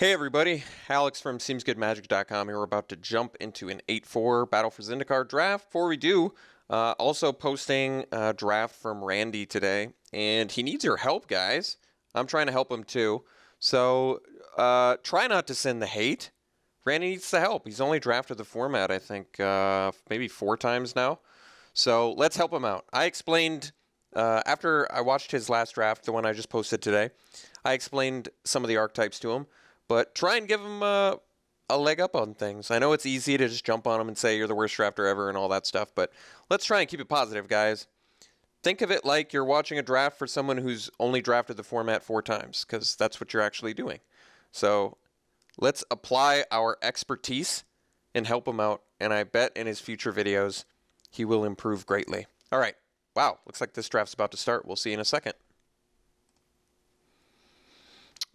Hey everybody, Alex from SeemsGoodMagic.com here. We're about to jump into an 8-4 Battle for Zendikar draft. Before we do, also posting a draft from Randy today, and he needs your help, guys. I'm trying to help him too. So try not to send the hate. Randy needs the help. He's only drafted the format, I think, maybe 4 times now. So let's help him out. I explained, after I watched his last draft, the one I just posted today, I explained some of the archetypes to him. But try and give him a leg up on things. I know it's easy to just jump on him and say you're the worst drafter ever and all that stuff, but let's try and keep it positive, guys. Think of it like you're watching a draft for someone who's only drafted the format 4 times, because that's what you're actually doing. So let's apply our expertise and help him out, and I bet in his future videos he will improve greatly. All right. Wow, looks like this draft's about to start. We'll see in a second.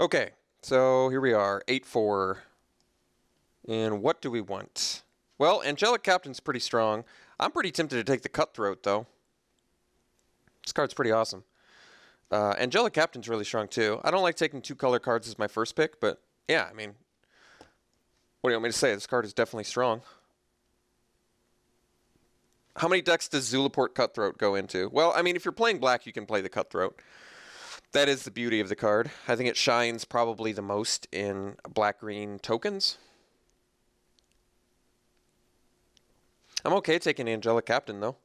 Okay. So here we are, 8-4. And what do we want? Well, Angelic Captain's pretty strong. I'm pretty tempted to take the Cutthroat, though. This card's pretty awesome. Angelic Captain's really strong, too. I don't like taking 2 color cards as my first pick, but yeah, I mean, what do you want me to say? This card is definitely strong. How many decks does Zulaport Cutthroat go into? Well, I mean, if you're playing black, you can play the Cutthroat. That is the beauty of the card. I think it shines probably the most in black-green tokens. I'm okay taking Angelic Captain, though.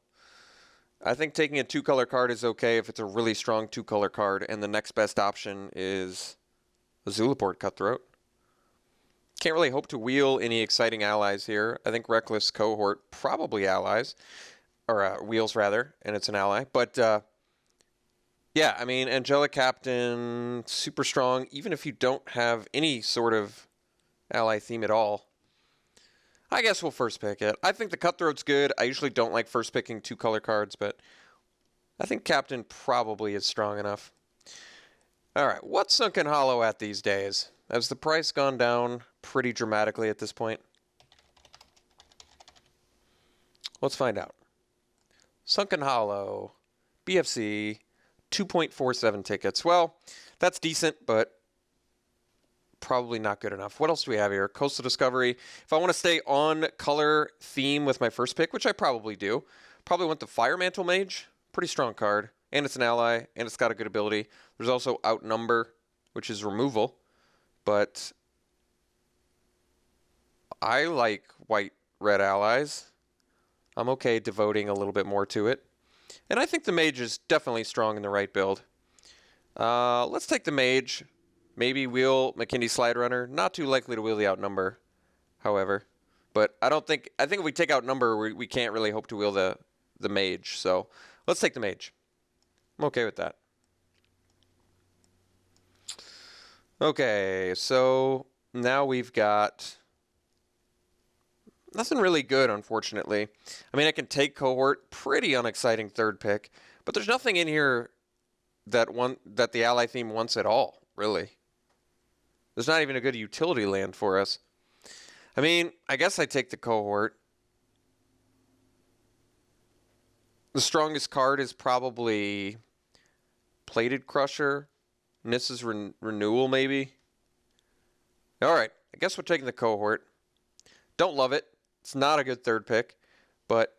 I think taking a 2-color card is okay if it's a really strong 2-color card, and the next best option is a Zulaport Cutthroat. Can't really hope to wheel any exciting allies here. I think Reckless Cohort probably allies, or wheels rather, and it's an ally. But yeah, I mean, Angelic Captain, super strong, even if you don't have any sort of ally theme at all. I guess we'll first pick it. I think the Cutthroat's good. I usually don't like first picking 2-color cards, but I think Captain probably is strong enough. All right, what's Sunken Hollow at these days? Has the price gone down pretty dramatically at this point? Let's find out. Sunken Hollow, BFC, 2.47 tickets. Well, that's decent, but probably not good enough. What else do we have here? Coastal Discovery. If I want to stay on color theme with my first pick, which I probably do, probably want the Fire Mantle Mage. Pretty strong card. And it's an ally, and it's got a good ability. There's also Outnumber, which is removal. But I like white-red allies. I'm okay devoting a little bit more to it. And I think the Mage is definitely strong in the right build. Let's take the Mage. Maybe wheel McKinley Slide Runner. Not too likely to wheel the Outnumber, however. But I think if we take Outnumber, we can't really hope to wheel the Mage. So let's take the Mage. I'm okay with that. Okay, so now we've got nothing really good, unfortunately. I mean, I can take Cohort, pretty unexciting third pick, but there's nothing in here that the ally theme wants at all, really. There's not even a good utility land for us. I mean, I guess I take the Cohort. The strongest card is probably Plated Crusher. Nissa's Renewal, maybe. All right, I guess we're taking the Cohort. Don't love it. It's not a good third pick, but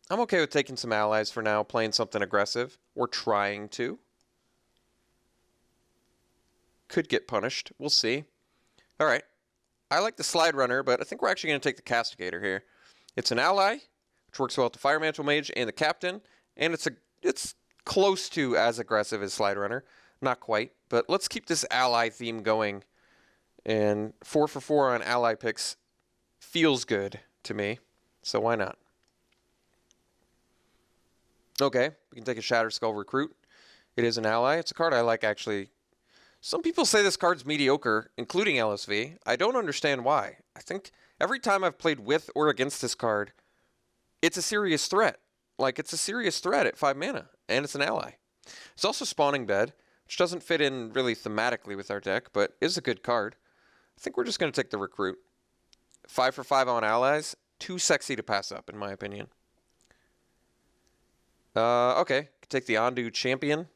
I'm okay with taking some allies for now, playing something aggressive, or trying to. Could get punished. We'll see. All right. I like the Slide Runner, but I think we're actually going to take the Castigator here. It's an ally, which works well with the Fire Mantle Mage and the Captain, and it's close to as aggressive as Slide Runner. Not quite, but let's keep this ally theme going. And 4 for 4 on ally picks feels good to me, so why not? Okay, we can take a Shatterskull Recruit. It is an ally. It's a card I like, actually. Some people say this card's mediocre, including LSV. I don't understand why. I think every time I've played with or against this card, it's a serious threat. Like, it's a serious threat at 5 mana, and it's an ally. It's also Spawning Bed, which doesn't fit in really thematically with our deck, but is a good card. I think we're just going to take the Recruit. 5 for 5 on allies. Too sexy to pass up, in my opinion. Okay. Take the Ondu Champion.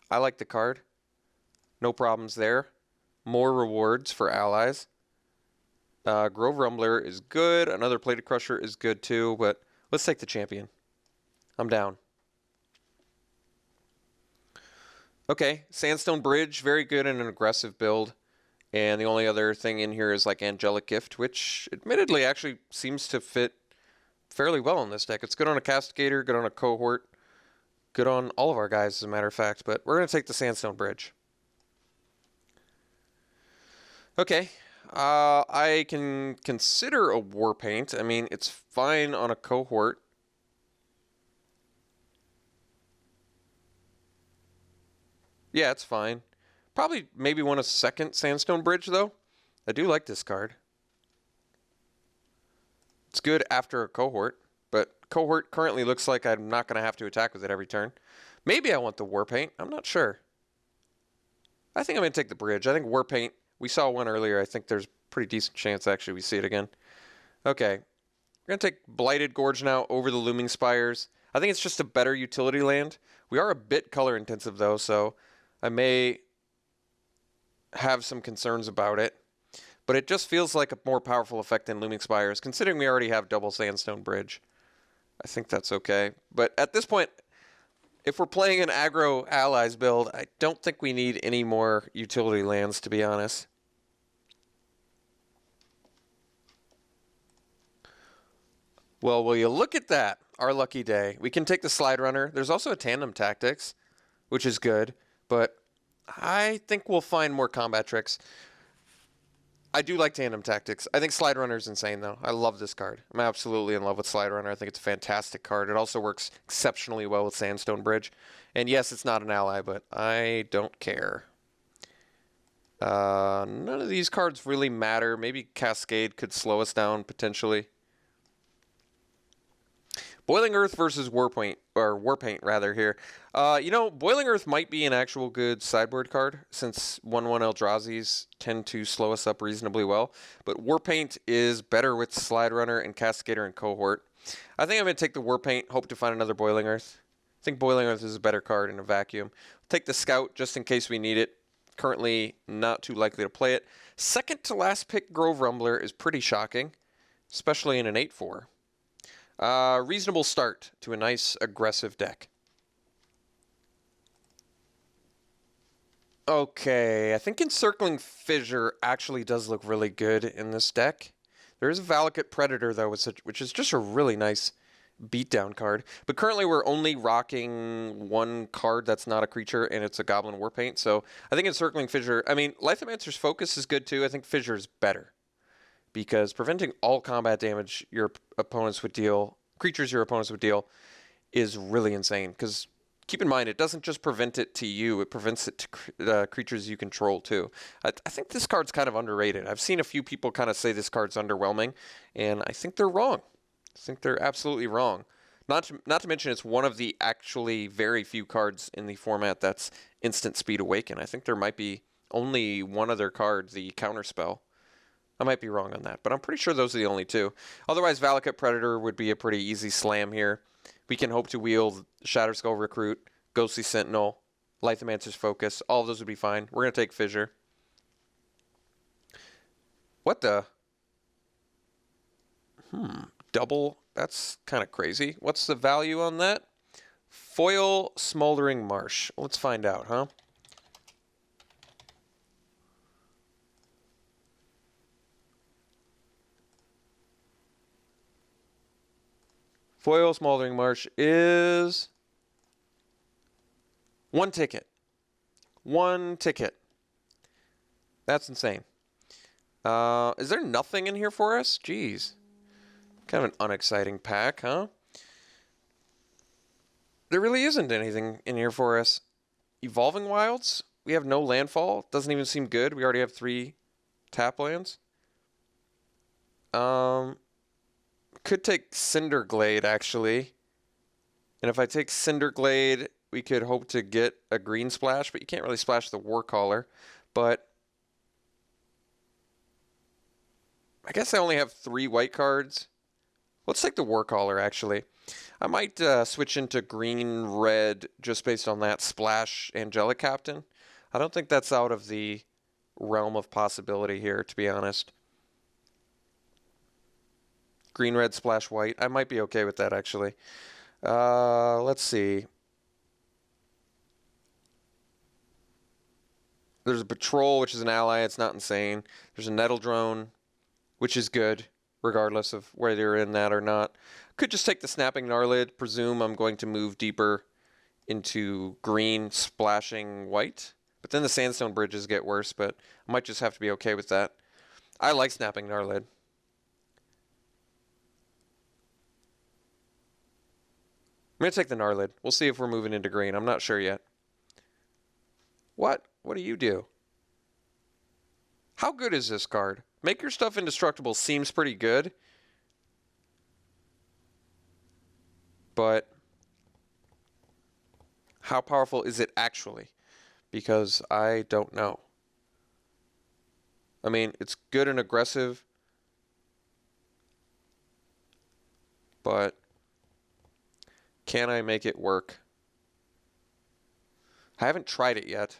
I like the card. No problems there. More rewards for allies. Grove Rumbler is good. Another Plated Crusher is good too, but let's take the champion. I'm down. Okay, Sandstone Bridge, very good in an aggressive build. And the only other thing in here is like Angelic Gift, which admittedly actually seems to fit fairly well in this deck. It's good on a Castigator, good on a Cohort, good on all of our guys as a matter of fact, but we're going to take the Sandstone Bridge. Okay, I can consider a Warpaint. I mean, it's fine on a Cohort. Yeah, it's fine. Probably maybe want a second Sandstone Bridge, though. I do like this card. It's good after a Cohort, but Cohort currently looks like I'm not going to have to attack with it every turn. Maybe I want the Warpaint. I'm not sure. I think I'm going to take the Bridge. I think Warpaint, we saw one earlier. I think there's a pretty decent chance, actually, we see it again. Okay. We're going to take Blighted Gorge now over the Looming Spires. I think it's just a better utility land. We are a bit color intensive, though, so I may have some concerns about it. But it just feels like a more powerful effect than Looming Spires, considering we already have double Sandstone Bridge. I think that's okay. But at this point, if we're playing an aggro allies build, I don't think we need any more utility lands, to be honest. Well, will you look at that? Our lucky day. We can take the Slide Runner. There's also a Tandem Tactics, which is good, but I think we'll find more combat tricks. I do like Tandem Tactics. I think Slide Runner is insane, though. I love this card. I'm absolutely in love with Slide Runner. I think it's a fantastic card. It also works exceptionally well with Sandstone Bridge. And yes, it's not an ally, but I don't care. None of these cards really matter. Maybe Cascade could slow us down, potentially. Boiling Earth versus Warpaint, or Warpaint rather here. You know, Boiling Earth might be an actual good sideboard card since 1/1 Eldrazi's tend to slow us up reasonably well. But Warpaint is better with Slide Runner and Castigator and Cohort. I think I'm going to take the Warpaint, hope to find another Boiling Earth. I think Boiling Earth is a better card in a vacuum. Take the Scout just in case we need it. Currently not too likely to play it. Second to last pick Grove Rumbler is pretty shocking, especially in an 8/4. Reasonable start to a nice aggressive deck. Okay, I think Encircling Fissure actually does look really good in this deck. There is a Valakut Predator, though, which is just a really nice beatdown card. But currently we're only rocking one card that's not a creature, and it's a Goblin Warpaint. So I think Encircling Fissure, I mean, Lithomancer's Focus is good, too. I think Fissure is better, because preventing all combat damage your opponents would deal, creatures your opponents would deal, is really insane. Because keep in mind, it doesn't just prevent it to you, it prevents it to creatures you control too. I think this card's kind of underrated. I've seen a few people kind of say this card's underwhelming, and I think they're wrong. I think they're absolutely wrong. Not to mention it's one of the actually very few cards in the format that's instant speed awaken. I think there might be only one other card, the Counterspell. I might be wrong on that, but I'm pretty sure those are the only two. Otherwise, Valakut Predator would be a pretty easy slam here. We can hope to wield Shatterskull Recruit, Ghostly Sentinel, Lithomancer's Focus. All of those would be fine. We're going to take Fissure. What the? Double? That's kind of crazy. What's the value on that? Foil Smoldering Marsh. Let's find out, huh? Foil Smoldering Marsh is 1 ticket. 1 ticket. That's insane. Is there nothing in here for us? Jeez. Kind of an unexciting pack, huh? There really isn't anything in here for us. Evolving Wilds? We have no landfall. Doesn't even seem good. We already have 3 tap lands. Could take Cinderglade, actually. And if I take Cinderglade, we could hope to get a green splash, but you can't really splash the Warcaller. But I guess I only have 3 white cards. Let's take the Warcaller, actually. I might switch into green-red just based on that splash Angelic Captain. I don't think that's out of the realm of possibility here, to be honest. Green, red, splash, white. I might be okay with that, actually. Let's see. There's a patrol, which is an ally. It's not insane. There's a nettle drone, which is good, regardless of whether you're in that or not. Could just take the snapping gnarlid. Presume I'm going to move deeper into green, splashing white. But then the sandstone bridges get worse, but I might just have to be okay with that. I like snapping gnarlid. I'm going to take the gnarlid. We'll see if we're moving into green. I'm not sure yet. What? What do you do? How good is this card? Make your stuff indestructible seems pretty good. But how powerful is it actually? Because I don't know. I mean, it's good and aggressive. But can I make it work? I haven't tried it yet.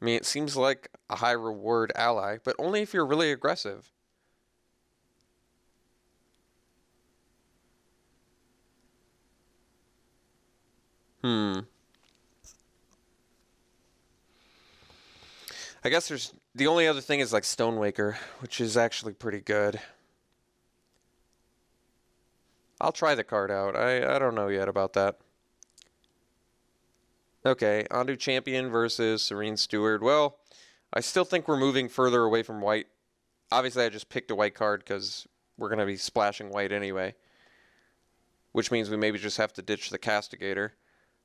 I mean, it seems like a high reward ally, but only if you're really aggressive. I guess there's the only other thing is like Stonewaker, which is actually pretty good. I'll try the card out. I don't know yet about that. Okay, Ondu Champion versus Serene Steward. Well, I still think we're moving further away from white. Obviously, I just picked a white card because we're going to be splashing white anyway. Which means we maybe just have to ditch the Castigator.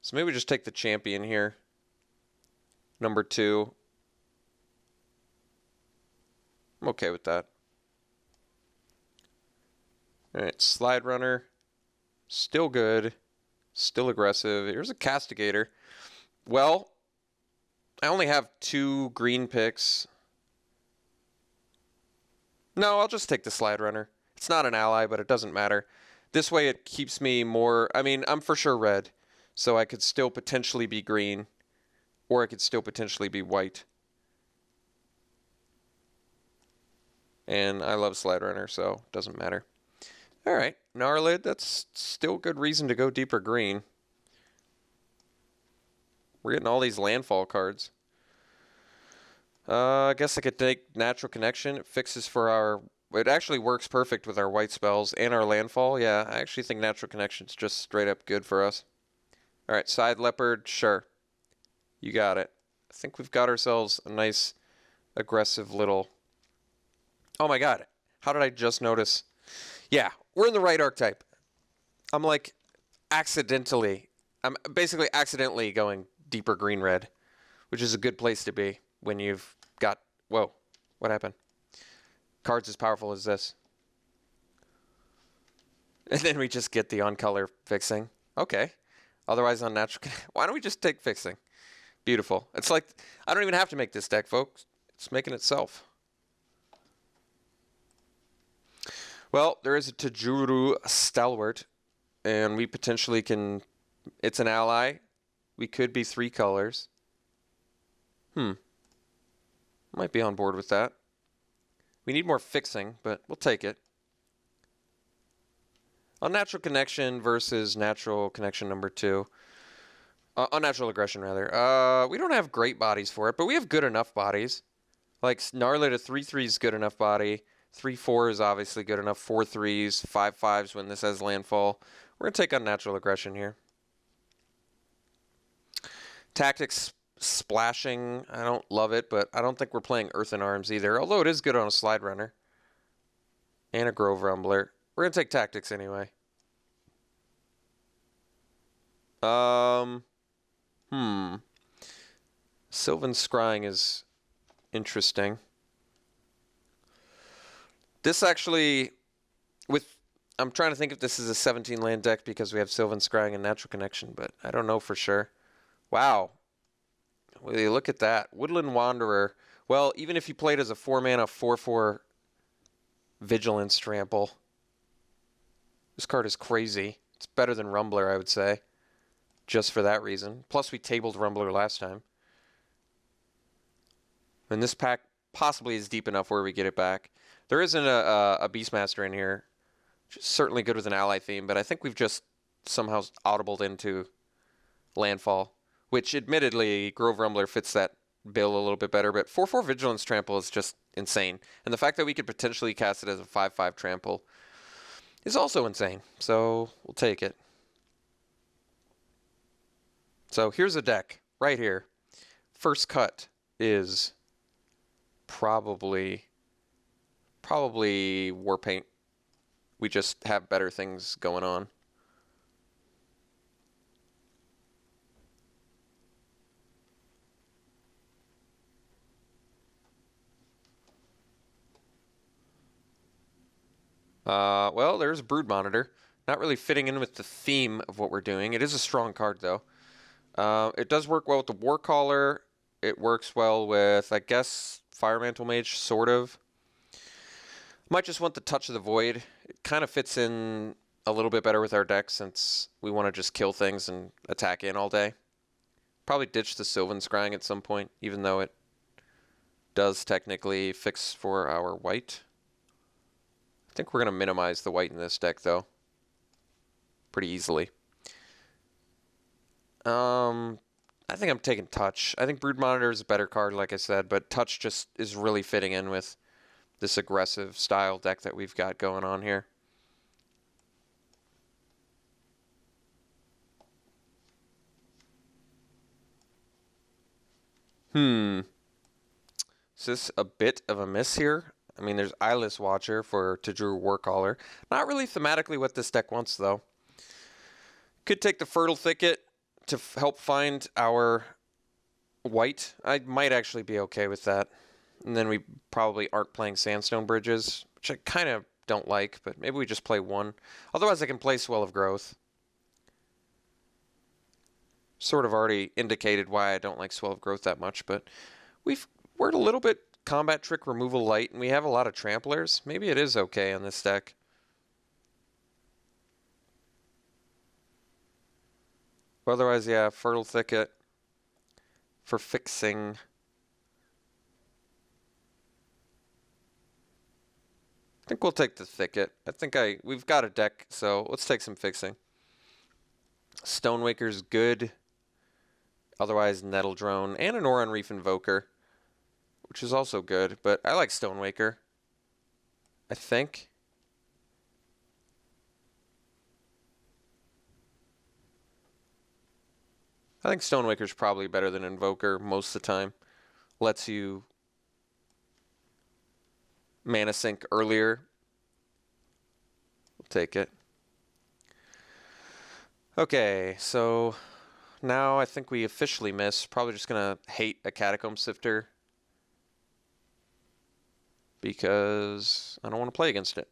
So maybe just take the Champion here. Number 2. I'm okay with that. Alright, Slide Runner. Still good. Still aggressive. Here's a Castigator. Well, I only have 2 green picks. No, I'll just take the Slide Runner. It's not an ally, but it doesn't matter. This way it keeps me more... I mean, I'm for sure red, so I could still potentially be green, or I could still potentially be white. And I love Slide Runner, so it doesn't matter. Alright, Gnarlid, that's still good reason to go deeper green. We're getting all these landfall cards. I guess I could take Natural Connection. It fixes for our... It actually works perfect with our white spells and our landfall. Yeah, I actually think Natural Connection's just straight up good for us. Alright, Side Leopard, sure. You got it. I think we've got ourselves a nice, aggressive little... Oh my god, how did I just notice? Yeah, we're in the right archetype. I'm like, I'm basically accidentally going deeper green-red, which is a good place to be when you've got... Whoa, what happened? Cards as powerful as this. And then we just get the on-color fixing. Okay. Otherwise unnatural. Why don't we just take fixing? Beautiful. It's like, I don't even have to make this deck, folks. It's making itself. Well, there is a Tajuru Stalwart, and we potentially can... It's an ally. We could be 3 colors. Might be on board with that. We need more fixing, but we'll take it. Unnatural Connection versus Natural Connection number 2. Unnatural Aggression, rather. We don't have great bodies for it, but we have good enough bodies. Like, Gnarlid, a 3/3 is good enough body. 3/4 is obviously good enough. 4/3s, 5/5s when this has landfall. We're going to take Unnatural Aggression here. Tactics Splashing, I don't love it, but I don't think we're playing Earthen Arms either, although it is good on a Slide Runner. And a Grove Rumbler. We're going to take Tactics anyway. Sylvan Scrying is interesting. This actually, I'm trying to think if this is a 17 land deck because we have Sylvan Scrying and Natural Connection, but I don't know for sure. Wow. Will you look at that? Woodland Wanderer. Well, even if you played as a 4-mana 4/4 Vigilance Trample, this card is crazy. It's better than Rumbler, I would say, just for that reason. Plus, we tabled Rumbler last time. And this pack possibly is deep enough where we get it back. There isn't a Beastmaster in here. which is certainly good with an ally theme, but I think we've just somehow audibled into landfall, which admittedly Grove Rumbler fits that bill a little bit better, but 4/4 Vigilance Trample is just insane. And the fact that we could potentially cast it as a 5/5 Trample is also insane, so we'll take it. So here's a deck right here. First cut is probably Warpaint. We just have better things going on. Well, there's Brood Monitor. Not really fitting in with the theme of what we're doing. It is a strong card, though. It does work well with the Warcaller. It works well with, I guess, Firemantle Mage, sort of. Might just want the Touch of the Void. It kind of fits in a little bit better with our deck since we want to just kill things and attack in all day. Probably ditch the Sylvan Scrying at some point, even though it does technically fix for our white. I think we're going to minimize the white in this deck, though, pretty easily. I think I'm taking Touch. I think Brood Monitor is a better card, like I said, but Touch just is really fitting in with this aggressive style deck that we've got going on here. Is this a bit of a miss here? I mean, there's Eyeless Watcher for Tajuru Warcaller. Not really thematically what this deck wants, though. Could take the Fertile Thicket to help find our white. I might actually be okay with that. And then we probably aren't playing Sandstone Bridges, which I kind of don't like, but maybe we just play one. Otherwise, I can play Swell of Growth. Sort of already indicated why I don't like Swell of Growth that much, but we're a little bit Combat Trick Removal light, and we have a lot of Tramplers. Maybe it is okay on this deck. Otherwise, yeah, Fertile Thicket for fixing. I think we'll take the Thicket. I think we've got a deck, so let's take some fixing. Stonewaker's good. Otherwise, Nettle Drone and an Oran Reef Invoker, which is also good, but I like Stonewaker, I think. I think Stonewaker's probably better than Invoker most of the time. Lets you mana sink earlier. We'll take it. Okay, so now I think we officially miss. Probably just going to hate a Catacomb Sifter because I don't want to play against it.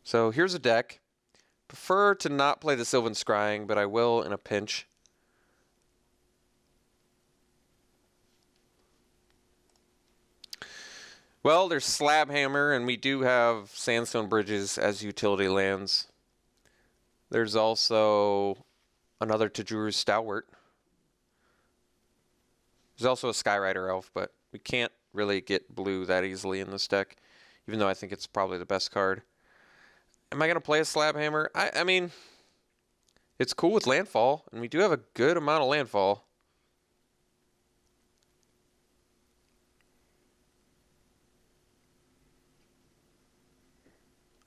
So here's a deck. Prefer to not play the Sylvan Scrying, but I will in a pinch. Well, there's Slab Hammer, and we do have Sandstone Bridges as utility lands. There's also another Tajuru Stalwart. There's also a Skyrider Elf, but we can't really get blue that easily in this deck, even though I think it's probably the best card. Am I going to play a Slab Hammer? I mean, it's cool with landfall, and we do have a good amount of landfall.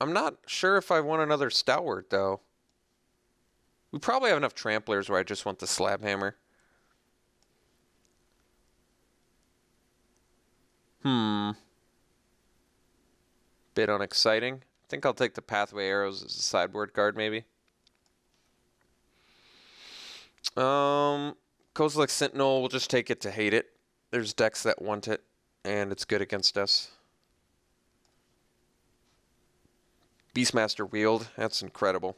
I'm not sure if I want another Stalwart, though. We probably have enough Tramplers where I just want the Slab Hammer. Bit unexciting. I think I'll take the Pathway Arrows as a sideboard card, maybe. Kozilek Sentinel, we'll just take it to hate it. There's decks that want it, and it's good against us. Beastmaster Wield, that's incredible.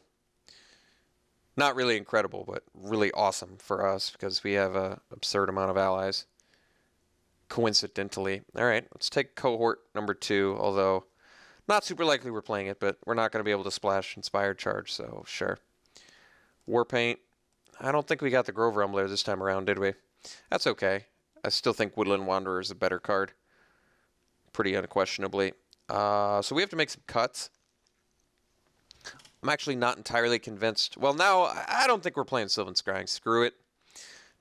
Not really incredible, but really awesome for us because we have an absurd amount of allies. Coincidentally. All right, let's take cohort number 2, although not super likely we're playing it, but we're not going to be able to splash Inspired Charge, so sure. Warpaint. I don't think we got the Grove Rumbler this time around, did we? That's okay. I still think Woodland Wanderer is a better card. Pretty unquestionably. So we have to make some cuts. I'm actually not entirely convinced. Well, now I don't think we're playing Sylvan Scrying. Screw it.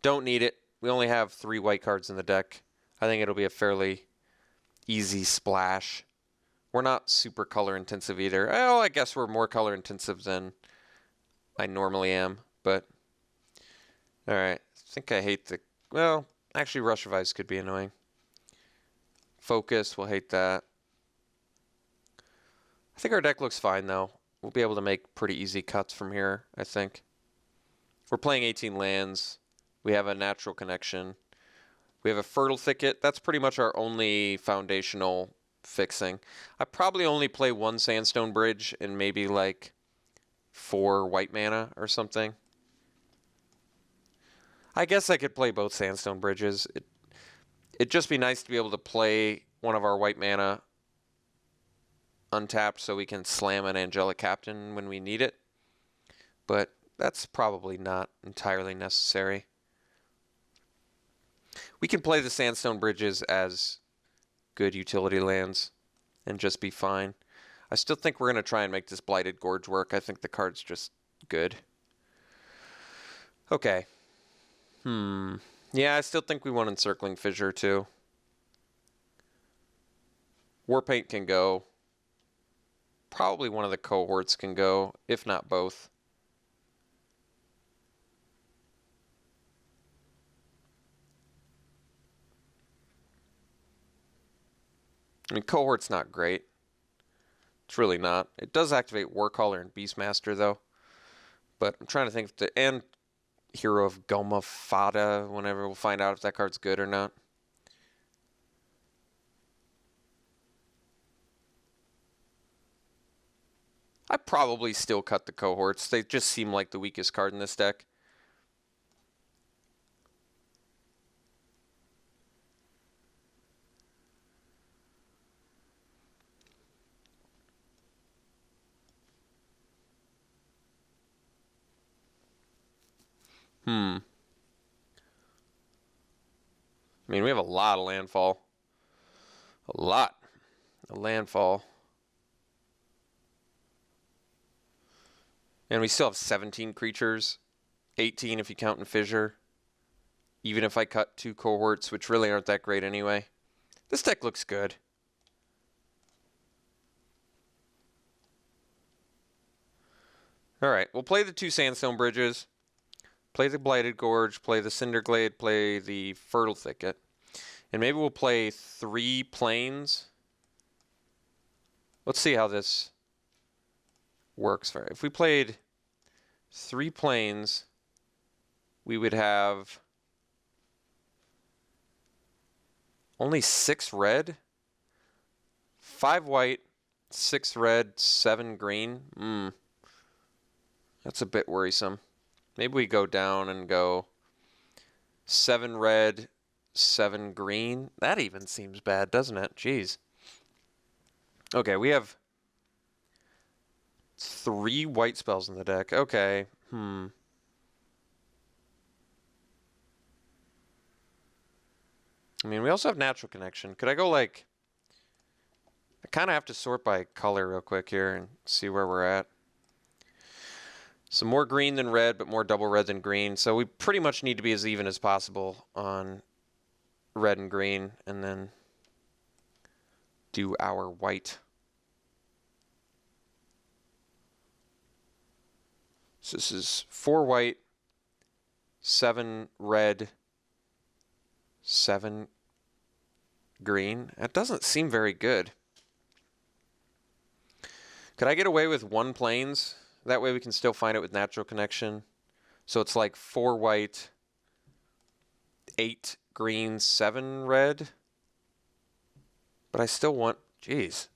Don't need it. We only have 3 white cards in the deck. I think it'll be a fairly easy splash. We're not super color intensive either. Well, I guess we're more color intensive than I normally am, but alright. I think I hate the... Well, actually Rush of Ice could be annoying. Focus, we'll hate that. I think our deck looks fine though. We'll be able to make pretty easy cuts from here, I think. We're playing 18 lands. We have a natural connection. We have a Fertile Thicket. That's pretty much our only foundational fixing. I probably only play 1 Sandstone Bridge and maybe like 4 white mana or something. I guess I could play both Sandstone Bridges. It'd just be nice to be able to play one of our white mana untapped so we can slam an Angelic Captain when we need it. But that's probably not entirely necessary. We can play the Sandstone Bridges as good utility lands and just be fine. I still think we're going to try and make this Blighted Gorge work. I think the card's just good. Okay. Yeah, I still think we want Encircling Fissure too. Warpaint can go. Probably one of the cohorts can go, if not both. I mean, cohort's not great. It's really not. It does activate Warcaller and Beastmaster, though. But I'm trying to think if the... And Hero of Goma Fada, whenever we'll find out if that card's good or not. I probably still cut the cohorts. They just seem like the weakest card in this deck. I mean, we have a lot of landfall. A lot of landfall. And we still have 17 creatures. 18 if you count in Fissure. Even if I cut 2 cohorts, which really aren't that great anyway. This deck looks good. Alright, we'll play the 2 Sandstone Bridges. Play the Blighted Gorge, play the Cinderglade, play the Fertile Thicket. And maybe we'll play 3 Plains. Let's see how this works. If we played 3 Plains, we would have only 6 red, 5 white, 6 red, 7 green. That's a bit worrisome. Maybe we go down and go 7 red, 7 green. That even seems bad, doesn't it? Jeez. Okay, we have 3 white spells in the deck. Okay. I mean, we also have Natural Connection. Could I go like... I kind of have to sort by color real quick here and see where we're at. So more green than red, but more double red than green. So we pretty much need to be as even as possible on red and green, and then do our white. So this is 4 white, 7 red, 7 green. That doesn't seem very good. Could I get away with 1 Plains? That way we can still find it with Natural Connection. So it's like 4 white, 8 green, 7 red. But I still want... Jeez.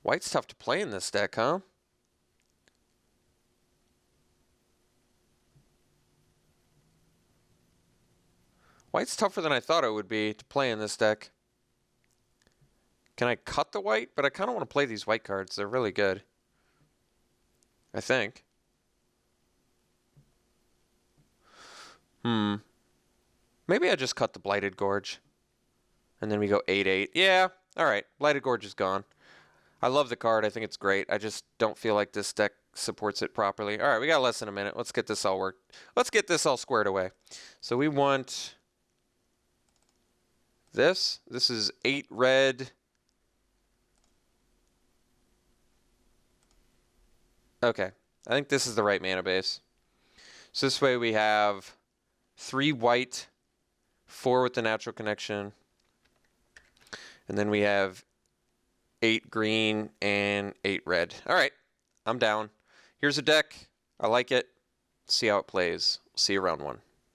White's tough to play in this deck, huh? White's tougher than I thought it would be to play in this deck. Can I cut the white? But I kind of want to play these white cards. They're really good. I think. Maybe I just cut the Blighted Gorge. And then we go 8-8. Yeah, alright. Blighted Gorge is gone. I love the card. I think it's great. I just don't feel like this deck supports it properly. All right, we got less than a minute. Let's get this all worked. Let's get this all squared away. So we want this. This is 8 red. Okay, I think this is the right mana base. So this way we have 3 white, 4 with the natural connection, and then we have 8 green and 8 red. All right, I'm down. Here's a deck. I like it. See how it plays. See you round 1.